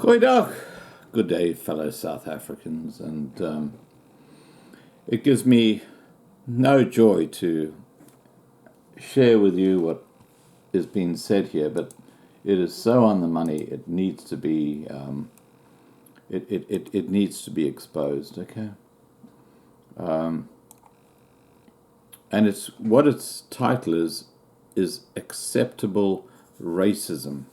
Goeiedag. Good day, fellow South Africans, and it gives me no joy to share with you what is being said here, but it is so on the money. It needs to be it needs to be exposed. Okay, and its title is acceptable racism.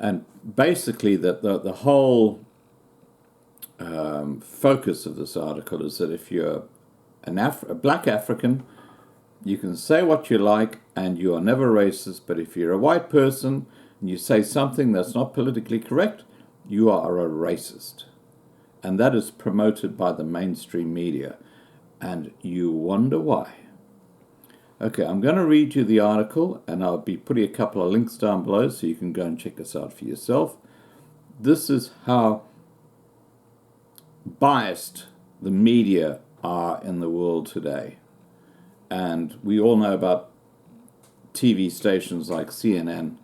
And basically, the whole focus of this article is that if you're a black African, you can say what you like and you are never racist, but if you're a white person and you say something that's not politically correct, you are a racist. And that is promoted by the mainstream media. And you wonder why. Okay, I'm going to read you the article, and I'll be putting a couple of links down below so you can go and check this out for yourself. This is how biased the media are in the world today. And we all know about TV stations like CNN,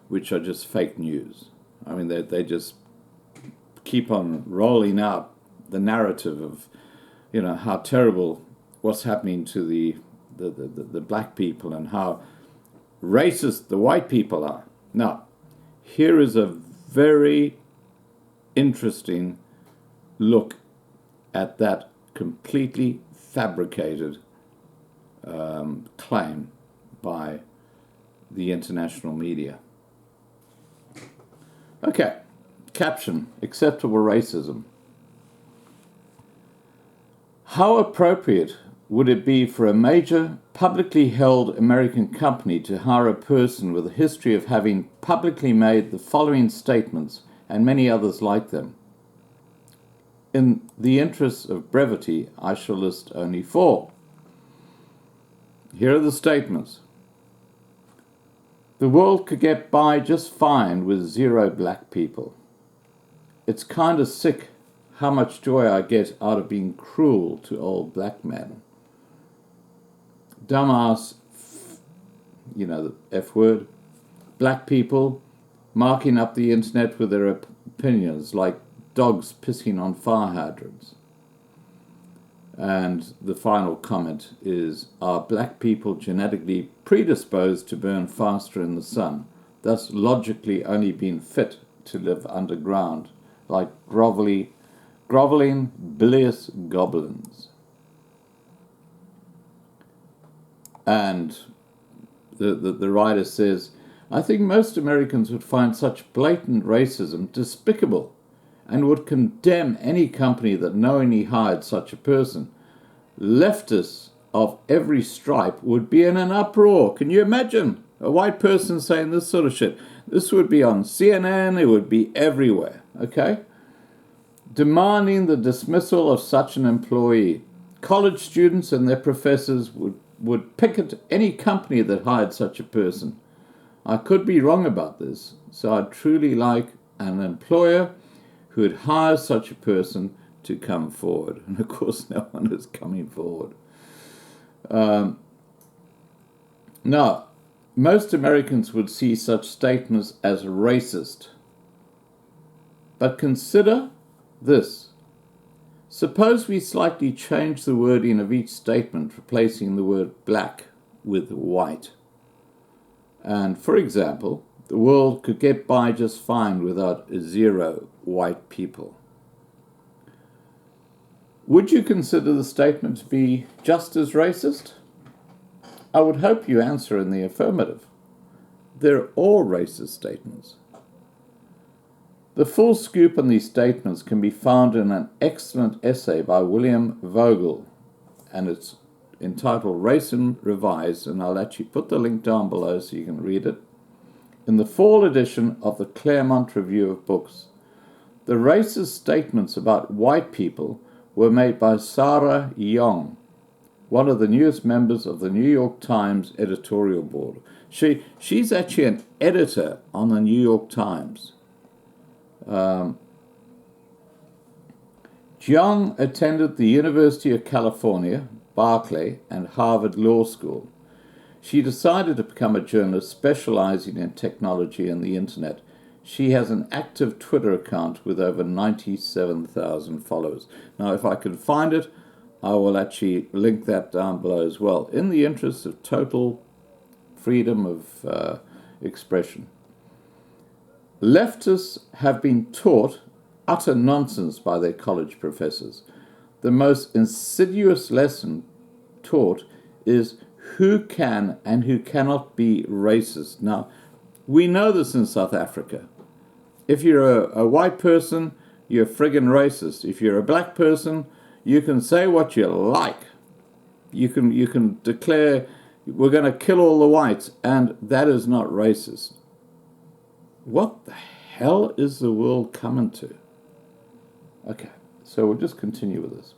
which are just fake news. I mean, they just keep on rolling out the narrative of, how terrible what's happening to the black people and how racist the white people are. Now, here is a very interesting look at that completely fabricated claim by the international media. Okay, caption, acceptable racism. How appropriate would it be for a major publicly held American company to hire a person with a history of having publicly made the following statements and many others like them? In the interests of brevity, I shall list only 4. Here are the statements. The world could get by just fine with 0 black people. It's kind of sick how much joy I get out of being cruel to old black men. Dumbass, the F word, black people marking up the internet with their opinions like dogs pissing on fire hydrants. And the final comment is, are black people genetically predisposed to burn faster in the sun, thus logically only being fit to live underground, like groveling, bilious goblins? And the writer says, I think most Americans would find such blatant racism despicable and would condemn any company that knowingly hired such a person. Leftists of every stripe would be in an uproar. Can you imagine a white person saying this sort of shit? This would be on CNN, it would be everywhere, okay? Demanding the dismissal of such an employee. College students and their professors would picket any company that hired such a person. I could be wrong about this, so I'd truly like an employer who would hire such a person to come forward. And of course, no one is coming forward. Now, most Americans would see such statements as racist. But consider this. Suppose we slightly change the wording of each statement, replacing the word black with white. And for example, the world could get by just fine without 0 white people. Would you consider the statement to be just as racist? I would hope you answer in the affirmative. They're all racist statements. The full scoop on these statements can be found in an excellent essay by William Vogel, and it's entitled Racism Revised, and I'll actually put the link down below so you can read it. In the fall edition of the Claremont Review of Books, the racist statements about white people were made by Sarah Young, one of the newest members of the New York Times editorial board. She's actually an editor on the New York Times. Jiang attended the University of California, Berkeley, and Harvard Law School. She decided to become a journalist specializing in technology and the internet. She has an active Twitter account with over 97,000 followers. Now, if I can find it, I will actually link that down below as well, in the interest of total freedom of expression. Leftists have been taught utter nonsense by their college professors. The most insidious lesson taught is who can and who cannot be racist. Now, we know this in South Africa. If you're a white person, you're friggin' racist. If you're a black person, you can say what you like. You can declare, we're going to kill all the whites, and that is not racist. What the hell is the world coming to? Okay, so we'll just continue with this.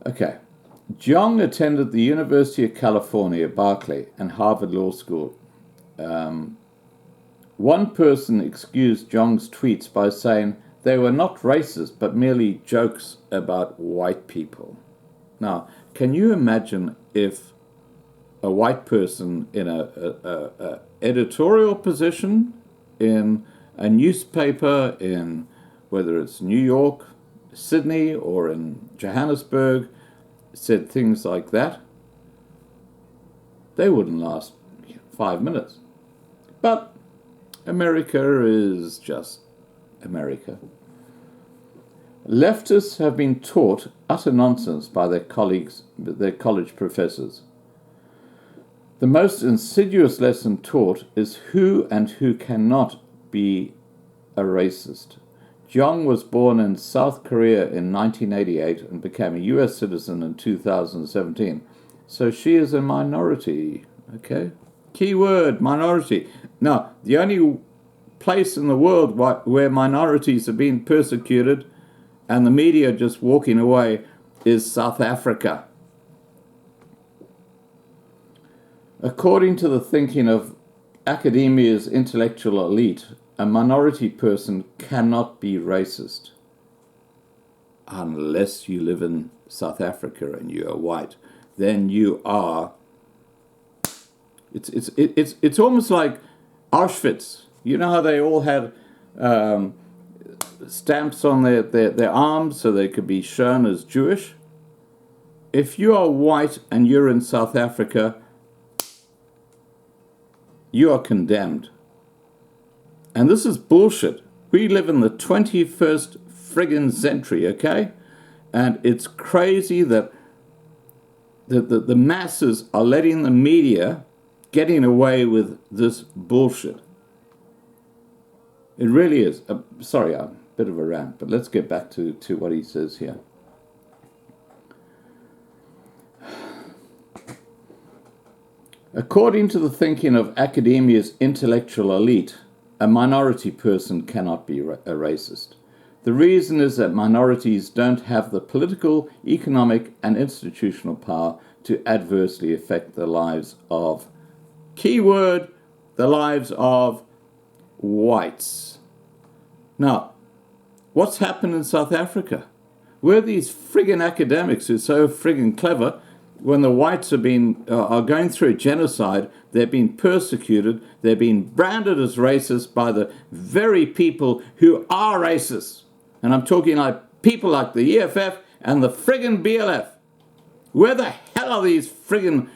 Okay. Jong attended the University of California, Berkeley, and Harvard Law School. One person excused Jong's tweets by saying they were not racist, but merely jokes about white people. Now, can you imagine if a white person in a editorial position in a newspaper in whether it's New York, Sydney, or in Johannesburg said things like that? They wouldn't last 5 minutes. But America is just America. Leftists have been taught utter nonsense by their colleagues, their college professors. The most insidious lesson taught is who and who cannot be a racist. Jong was born in South Korea in 1988 and became a US citizen in 2017. So she is a minority, okay? Keyword, minority. Now, the only place in the world where minorities are being persecuted and the media just walking away is South Africa. According to the thinking of academia's intellectual elite, a minority person cannot be racist unless you live in South Africa and you are white. Then you are. It's almost like Auschwitz. You know how they all had stamps on their arms so they could be shown as Jewish? If you are white and you're in South Africa, you are condemned. And this is bullshit. We live in the 21st friggin' century, okay? And it's crazy that the masses are letting the media getting away with this bullshit. It really is. Sorry, I'm a bit of a rant, but let's get back to what he says here. According to the thinking of academia's intellectual elite, a minority person cannot be a racist. The reason is that minorities don't have the political, economic, and institutional power to adversely affect the lives of, keyword, the lives of whites. Now, what's happened in South Africa? Where these friggin' academics who are so friggin' clever, when the whites are going through a genocide, they're being persecuted, they're being branded as racist by the very people who are racist. And I'm talking like people like the EFF and the friggin' BLF. Where the hell are these friggin'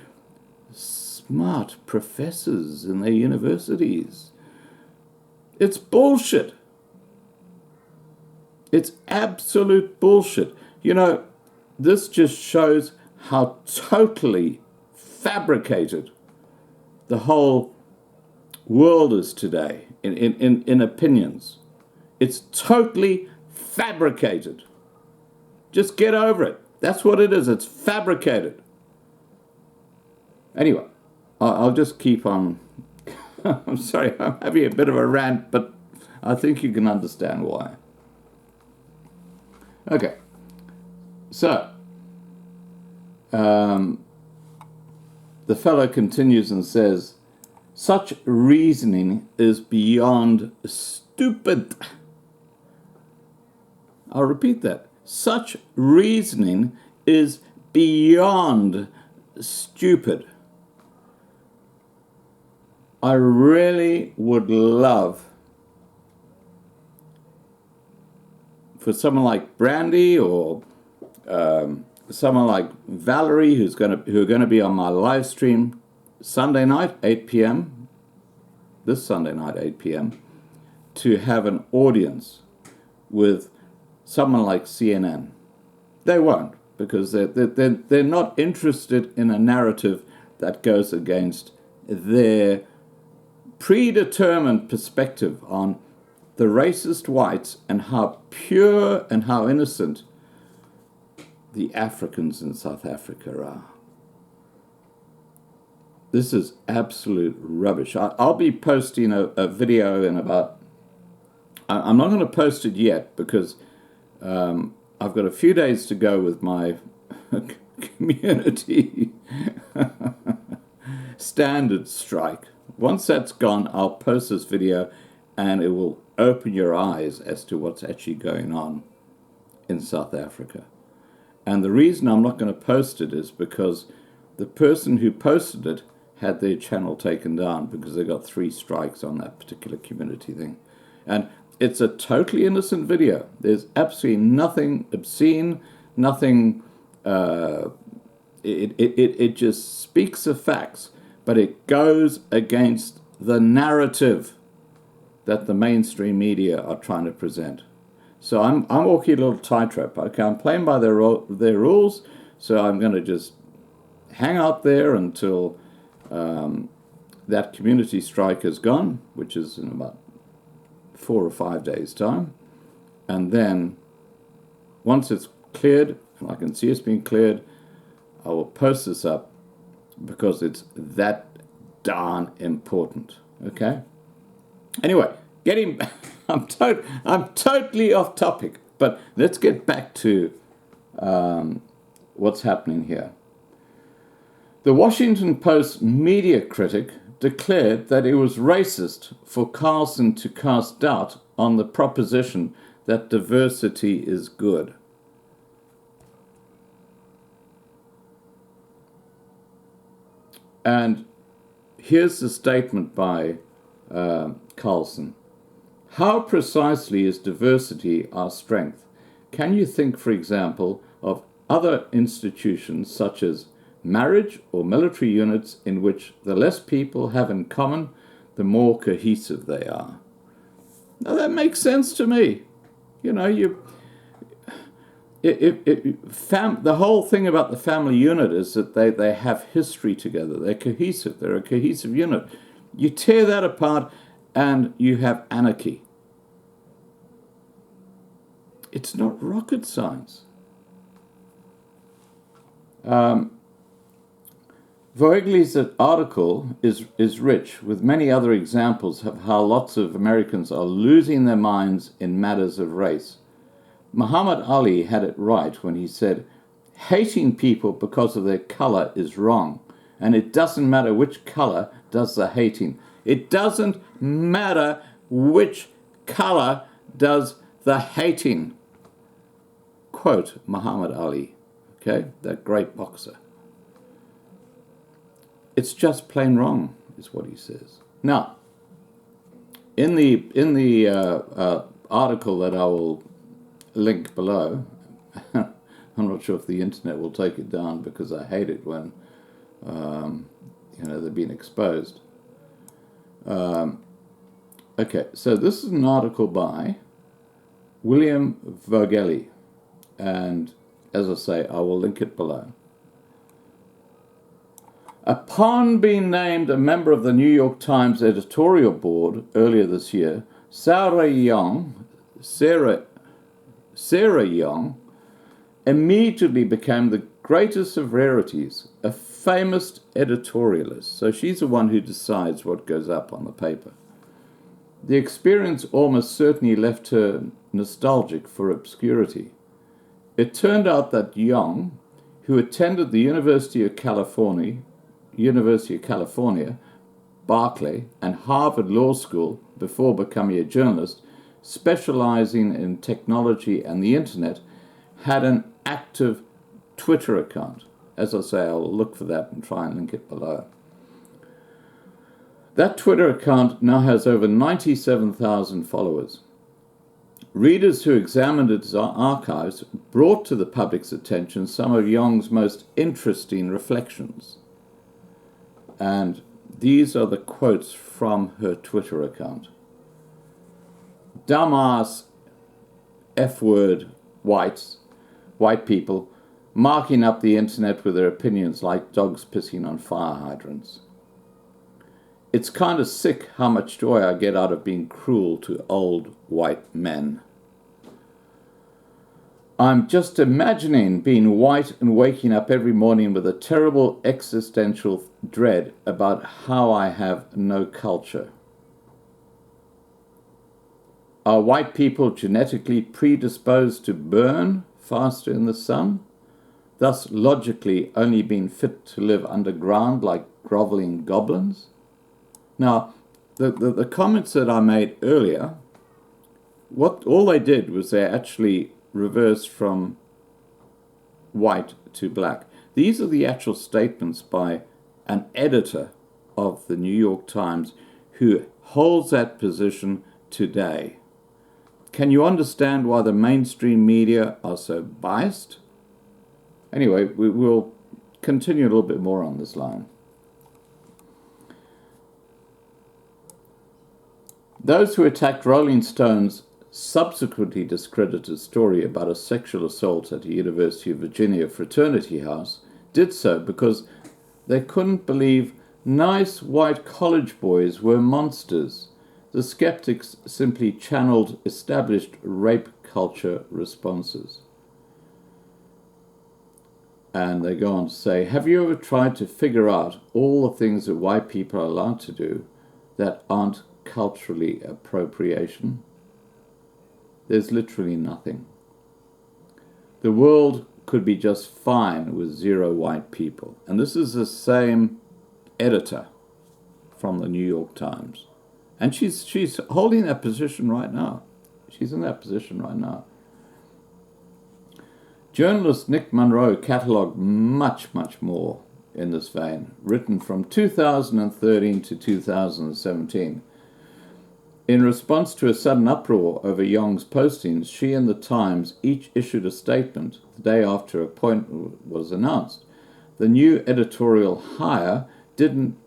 smart professors in their universities? It's bullshit. It's absolute bullshit. You know, this just shows how totally fabricated the whole world is today in opinions. It's totally fabricated. Just get over it. That's what it is. It's fabricated. Anyway, I'll just keep on. I'm sorry, I'm having a bit of a rant, but I think you can understand why. Okay, so the fellow continues and says, such reasoning is beyond stupid. I'll repeat that. Such reasoning is beyond stupid. I really would love for someone like Brandy or someone like Valerie, who are going to be on my live stream Sunday night, 8 p.m., this Sunday night, 8 p.m., to have an audience with someone like CNN. They won't, because they're not interested in a narrative that goes against their predetermined perspective on the racist whites and how pure and how innocent the Africans in South Africa are. This is absolute rubbish. I'll be posting a video in about... I'm not going to post it yet because I've got a few days to go with my community standard strike. Once that's gone, I'll post this video and it will open your eyes as to what's actually going on in South Africa. And the reason I'm not going to post it is because the person who posted it had their channel taken down because they got 3 strikes on that particular community thing. And it's a totally innocent video. There's absolutely nothing obscene, nothing... It just speaks the facts, but it goes against the narrative that the mainstream media are trying to present. So I'm walking a little tightrope. Okay, I'm playing by their rules, so I'm going to just hang out there until that community strike is gone, which is in about 4 or 5 days' time. And then once it's cleared, and I can see it's been cleared, I will post this up because it's that darn important. Okay? Anyway, I'm totally off topic, but let's get back to what's happening here. The Washington Post media critic declared that it was racist for Carlson to cast doubt on the proposition that diversity is good. And here's the statement by Carlson. How precisely is diversity our strength? Can you think, for example, of other institutions such as marriage or military units in which the less people have in common, the more cohesive they are? Now that makes sense to me. You know, the whole thing about the family unit is that they have history together. They're cohesive. They're a cohesive unit. You tear that apart and you have anarchy. It's not rocket science. Voegel's article is rich with many other examples of how lots of Americans are losing their minds in matters of race. Muhammad Ali had it right when he said, hating people because of their color is wrong, and it doesn't matter which color does the hating. It doesn't matter which color does the hating. Quote Muhammad Ali, okay, that great boxer. It's just plain wrong, is what he says. Now, in the article that I will link below, I'm not sure if the internet will take it down because I hate it when they're being exposed. Okay, so this is an article by William Vogeli, and as I say, I will link it below. Upon being named a member of the New York Times editorial board earlier this year, Sarah Young immediately became the greatest of rarities, a famous editorialist. So she's the one who decides what goes up on the paper. The experience almost certainly left her nostalgic for obscurity. It turned out that Young, who attended the University of California, Berkeley, and Harvard Law School before becoming a journalist, specializing in technology and the internet, had an active Twitter account. As I say, I'll look for that and try and link it below. That Twitter account now has over 97,000 followers. Readers who examined its archives brought to the public's attention some of Young's most interesting reflections. And these are the quotes from her Twitter account. Dumbass F-word white people, marking up the internet with their opinions like dogs pissing on fire hydrants. It's kind of sick how much joy I get out of being cruel to old white men. I'm just imagining being white and waking up every morning with a terrible existential dread about how I have no culture. Are white people genetically predisposed to burn faster in the sun, thus logically only being fit to live underground like groveling goblins? Now, the comments that I made earlier, all they did was they actually reversed from white to black. These are the actual statements by an editor of the New York Times who holds that position today. Can you understand why the mainstream media are so biased? Anyway, we will continue a little bit more on this line. Those who attacked Rolling Stone's subsequently discredited story about a sexual assault at a University of Virginia fraternity house did so because they couldn't believe nice white college boys were monsters. The skeptics simply channeled established rape culture responses. And they go on to say, have you ever tried to figure out all the things that white people are allowed to do that aren't culturally appropriation? There's literally nothing. The world could be just fine with zero white people. And this is the same editor from the New York Times. And she's holding that position right now. She's in that position right now. Journalist Nick Munro catalogued much, much more in this vein, written from 2013 to 2017. In response to a sudden uproar over Young's postings, she and the Times each issued a statement the day after her appointment was announced. The new editorial hire didn't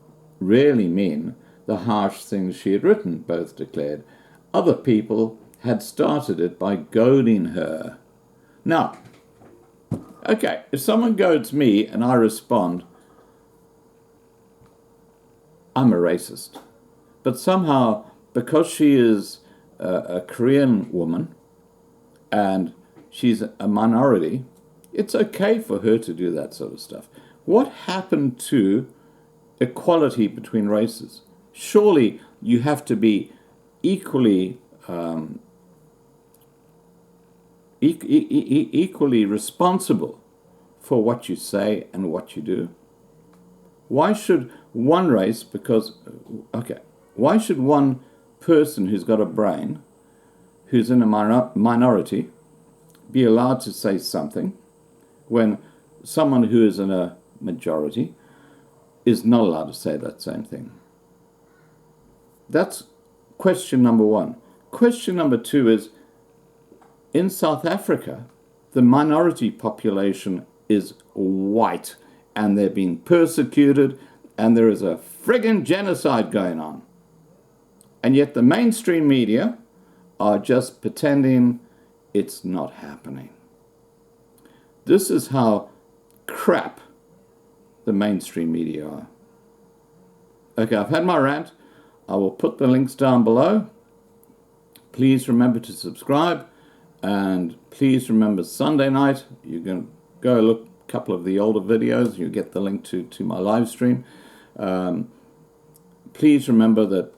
really mean the harsh things she had written, both declared. Other people had started it by goading her. Now, okay, if someone goads me and I respond, I'm a racist. But somehow, because she is a Korean woman and she's a minority, it's okay for her to do that sort of stuff. What happened to equality between races? Surely you have to be equally equally responsible for what you say and what you do. Why should one race, why should one person who's got a brain, who's in a minority, be allowed to say something when someone who is in a majority is not allowed to say that same thing? That's question number one. Question number two is, in South Africa, the minority population is white and they're being persecuted and there is a friggin' genocide going on. And yet the mainstream media are just pretending it's not happening. This is how crap the mainstream media are. Okay, I've had my rant. I will put the links down below. Please remember to subscribe. And please remember Sunday night, you can go look a couple of the older videos. You get the link to my live stream. Please remember that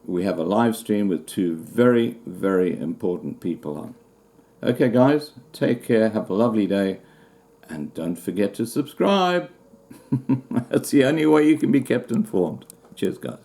we have a live stream with two very, very important people on. Okay, guys, take care. Have a lovely day. And don't forget to subscribe. That's the only way you can be kept informed. Cheers, guys.